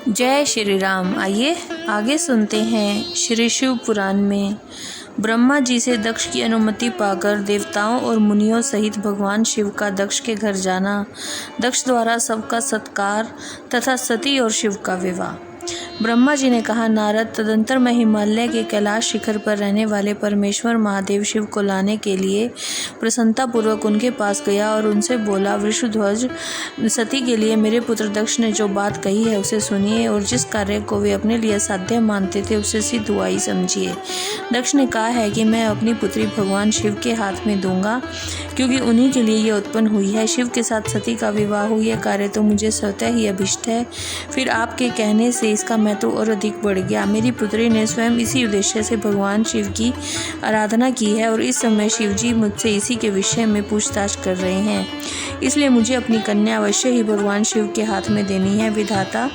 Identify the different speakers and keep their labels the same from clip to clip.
Speaker 1: जय श्री राम। आइए आगे सुनते हैं। श्री शिव पुराण में ब्रह्मा जी से दक्ष की अनुमति पाकर देवताओं और मुनियों सहित भगवान शिव का दक्ष के घर जाना, दक्ष द्वारा सबका सत्कार तथा सती और शिव का विवाह। ब्रह्मा जी ने कहा, नारद, तदंतर मैं हिमालय के कैलाश शिखर पर रहने वाले परमेश्वर महादेव शिव को लाने के लिए प्रसन्नतापूर्वक उनके पास गया और उनसे बोला, वृषध्वज, सती के लिए मेरे पुत्र दक्ष ने जो बात कही है उसे सुनिए और जिस कार्य को वे अपने लिए साध्य मानते थे उसे सिद्ध हुआ ही समझिए। दक्ष ने कहा है कि मैं अपनी पुत्री भगवान शिव के हाथ में दूंगा, क्योंकि उन्हीं के लिए यह उत्पन्न हुई है। शिव के साथ सती का विवाह हो, यह कार्य तो मुझे स्वतः ही अभिष्ट है। फिर आपके कहने से इसका महत्व और अधिक बढ़ गया। मेरी पुत्री ने स्वयं इसी उद्देश्य से भगवान शिव की आराधना की है और इस समय शिव जी मुझसे इसी के विषय में पूछताछ कर रहे हैं, इसलिए मुझे अपनी कन्या अवश्य ही भगवान शिव के हाथ में देनी है। विधाता,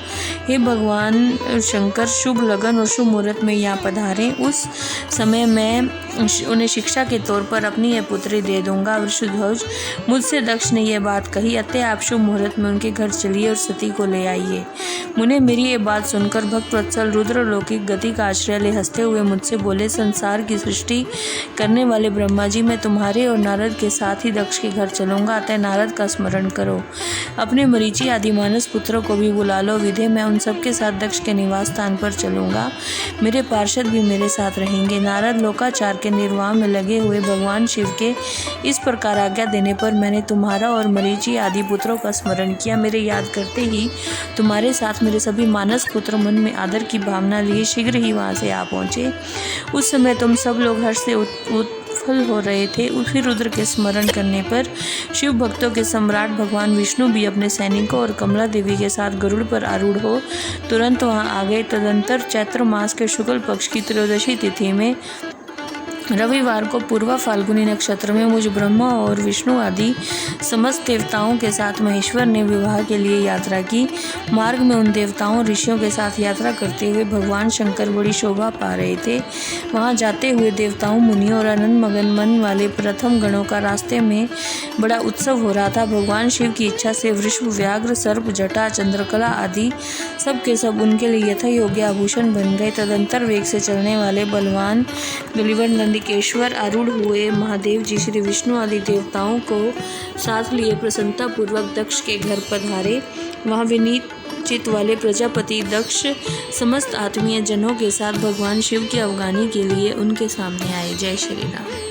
Speaker 1: हे भगवान शंकर, शुभ लगन और शुभ मुहूर्त में यहाँ पधारें। उस समय मैं उन्हें शिक्षा के तौर पर अपनी यह पुत्री दे दूंगा। वृषध्वज, मुझसे दक्ष ने यह बात कही, अतः आप शुभ मुहूर्त में उनके घर चलिए और सती को ले आइए। मुने मेरी ये बात सुनकर भक्तवत्सल रुद्र लौकिक गति का आश्रय ले हंसते हुए मुझसे बोले, संसार की सृष्टि करने वाले ब्रह्मा जी, मैं तुम्हारे और नारद के साथ ही दक्ष के घर चलूंगा, अतः नारद का स्मरण करो। अपने मरीचि आदि मानस पुत्रों को भी बुला लो। विधे, मैं उन सबके साथ दक्ष के निवास स्थान पर चलूंगा, मेरे पार्षद भी मेरे साथ रहेंगे। नारद लोकाचार के निर्वाह में लगे हुए भगवान शिव के इस प्रकार आज्ञा देने पर मैंने तुम्हारा और मरीचि आदि पुत्रों का स्मरण किया। मेरे याद करते ही तुम्हारे साथ मेरे सभी मानस पुत्र मन में आदर की भावना लिए शीघ्र ही वहां से आ पहुंचे। उस समय तुम सब लोग हर्ष से उत्फुल्ल हो रहे थे। फिर रुद्र के स्मरण करने पर शिव भक्तों के सम्राट भगवान विष्णु भी अपने सैनिकों और कमला देवी के साथ गरुड़ पर आरूढ़ हो तुरंत वहां आ गए। तदंतर चैत्र मास के शुक्ल पक्ष की त्रयोदशी तिथि में रविवार को पूर्वा फाल्गुनी नक्षत्र में मुझ ब्रह्मा और विष्णु आदि समस्त देवताओं के साथ महेश्वर ने विवाह के लिए यात्रा की। मार्ग में उन देवताओं ऋषियों के साथ यात्रा करते हुए भगवान शंकर बड़ी शोभा पा रहे थे। वहां जाते हुए देवताओं, मुनियों और आनंद मगन मन वाले प्रथम गणों का रास्ते में बड़ा उत्सव हो रहा था। भगवान शिव की इच्छा से वृषभ, व्याघ्र, सर्प, जटा, चंद्रकला आदि सब के सब उनके लिए यथा योग्य आभूषण बन गए। तदंतर वेग से चलने वाले बलवान गलिवर नंदिकेश्वर आरूढ़ हुए महादेव जी श्री विष्णु आदि देवताओं को साथ लिए प्रसन्नतापूर्वक दक्ष के घर पधारे। वहां विनीत चित्त वाले प्रजापति दक्ष समस्त आत्मीय जनों के साथ भगवान शिव की अवगानी के लिए उनके सामने आए। जय श्री राम।